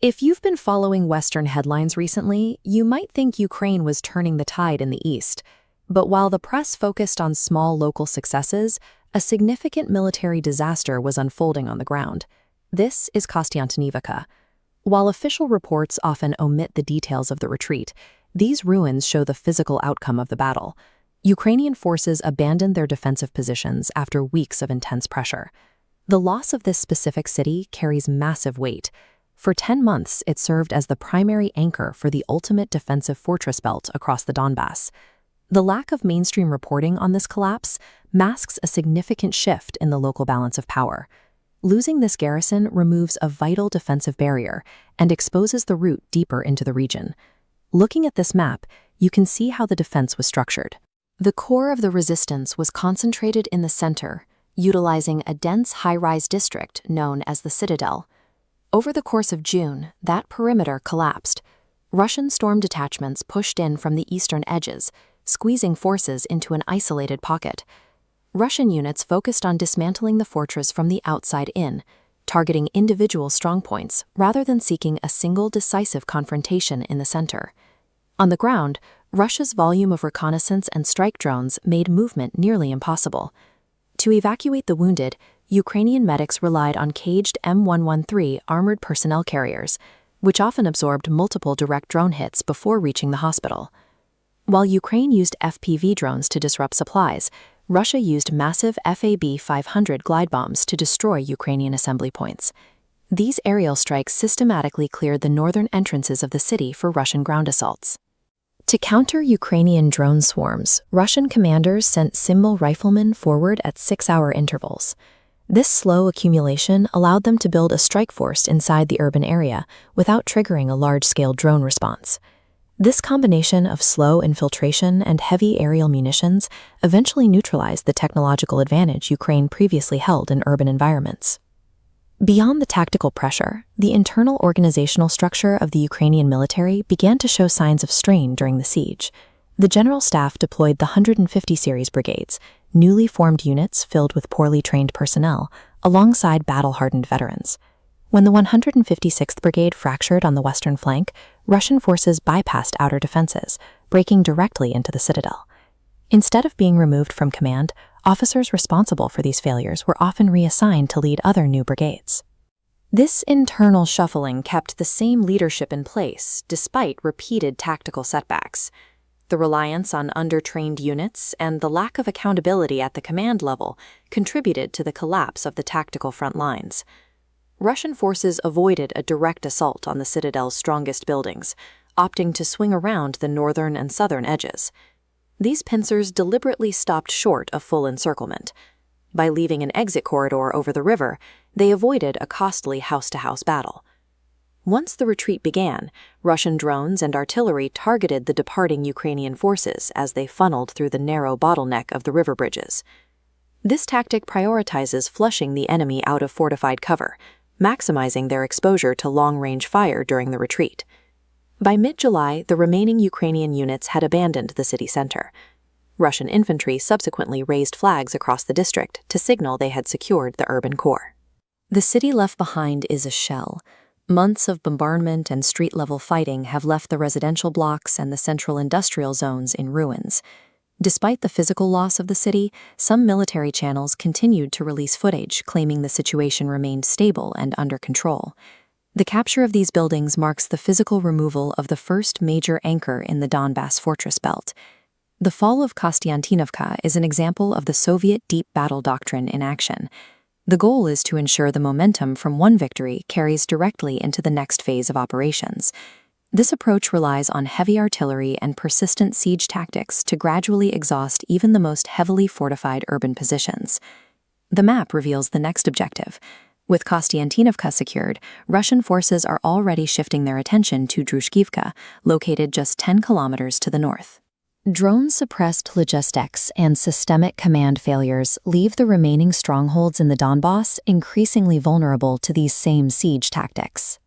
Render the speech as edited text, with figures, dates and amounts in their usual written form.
If you've been following Western headlines recently, you might think Ukraine was turning the tide in the east. But while the press focused on small local successes, a significant military disaster was unfolding on the ground. This is Kostyantynivka. While official reports often omit the details of the retreat, these ruins show the physical outcome of the battle. Ukrainian forces abandoned their defensive positions after weeks of intense pressure. The loss of this specific city carries massive weight. For 10 months, it served as the primary anchor for the ultimate defensive fortress belt across the Donbass. The lack of mainstream reporting on this collapse masks a significant shift in the local balance of power. Losing this garrison removes a vital defensive barrier and exposes the route deeper into the region. Looking at this map, you can see how the defense was structured. The core of the resistance was concentrated in the center, utilizing a dense high-rise district known as the Citadel. Over the course of June, that perimeter collapsed. Russian storm detachments pushed in from the eastern edges, squeezing forces into an isolated pocket. Russian units focused on dismantling the fortress from the outside in, targeting individual strongpoints rather than seeking a single decisive confrontation in the center. On the ground, Russia's volume of reconnaissance and strike drones made movement nearly impossible. To evacuate the wounded, Ukrainian medics relied on caged M113 armored personnel carriers, which often absorbed multiple direct drone hits before reaching the hospital. While Ukraine used FPV drones to disrupt supplies, Russia used massive FAB-500 glide bombs to destroy Ukrainian assembly points. These aerial strikes systematically cleared the northern entrances of the city for Russian ground assaults. To counter Ukrainian drone swarms, Russian commanders sent Symbol riflemen forward at 6-hour intervals. This slow accumulation allowed them to build a strike force inside the urban area without triggering a large-scale drone response. This combination of slow infiltration and heavy aerial munitions eventually neutralized the technological advantage Ukraine previously held in urban environments. Beyond the tactical pressure, the internal organizational structure of the Ukrainian military began to show signs of strain during the siege. The general staff deployed the 150 series brigades, newly formed units filled with poorly trained personnel, alongside battle-hardened veterans. When the 156th Brigade fractured on the western flank, Russian forces bypassed outer defenses, breaking directly into the citadel. Instead of being removed from command, officers responsible for these failures were often reassigned to lead other new brigades. This internal shuffling kept the same leadership in place despite repeated tactical setbacks. The reliance on undertrained units and the lack of accountability at the command level contributed to the collapse of the tactical front lines. Russian forces avoided a direct assault on the citadel's strongest buildings, opting to swing around the northern and southern edges. These pincers deliberately stopped short of full encirclement. By leaving an exit corridor over the river, they avoided a costly house-to-house battle. Once the retreat began, Russian drones and artillery targeted the departing Ukrainian forces as they funneled through the narrow bottleneck of the river bridges. This tactic prioritizes flushing the enemy out of fortified cover, maximizing their exposure to long-range fire during the retreat. By mid-July, the remaining Ukrainian units had abandoned the city center. Russian infantry subsequently raised flags across the district to signal they had secured the urban core. The city left behind is a shell. Months of bombardment and street-level fighting have left the residential blocks and the central industrial zones in ruins. Despite the physical loss of the city, some military channels continued to release footage claiming the situation remained stable and under control. The capture of these buildings marks the physical removal of the first major anchor in the Donbass fortress belt. The fall of Kostyantynivka is an example of the Soviet deep battle doctrine in action. The goal is to ensure the momentum from one victory carries directly into the next phase of operations. This approach relies on heavy artillery and persistent siege tactics to gradually exhaust even the most heavily fortified urban positions. The map reveals the next objective. With Kostyantynivka secured, Russian forces are already shifting their attention to Drushkivka, located just 10 kilometers to the north. Drone-suppressed logistics and systemic command failures leave the remaining strongholds in the Donbass increasingly vulnerable to these same siege tactics.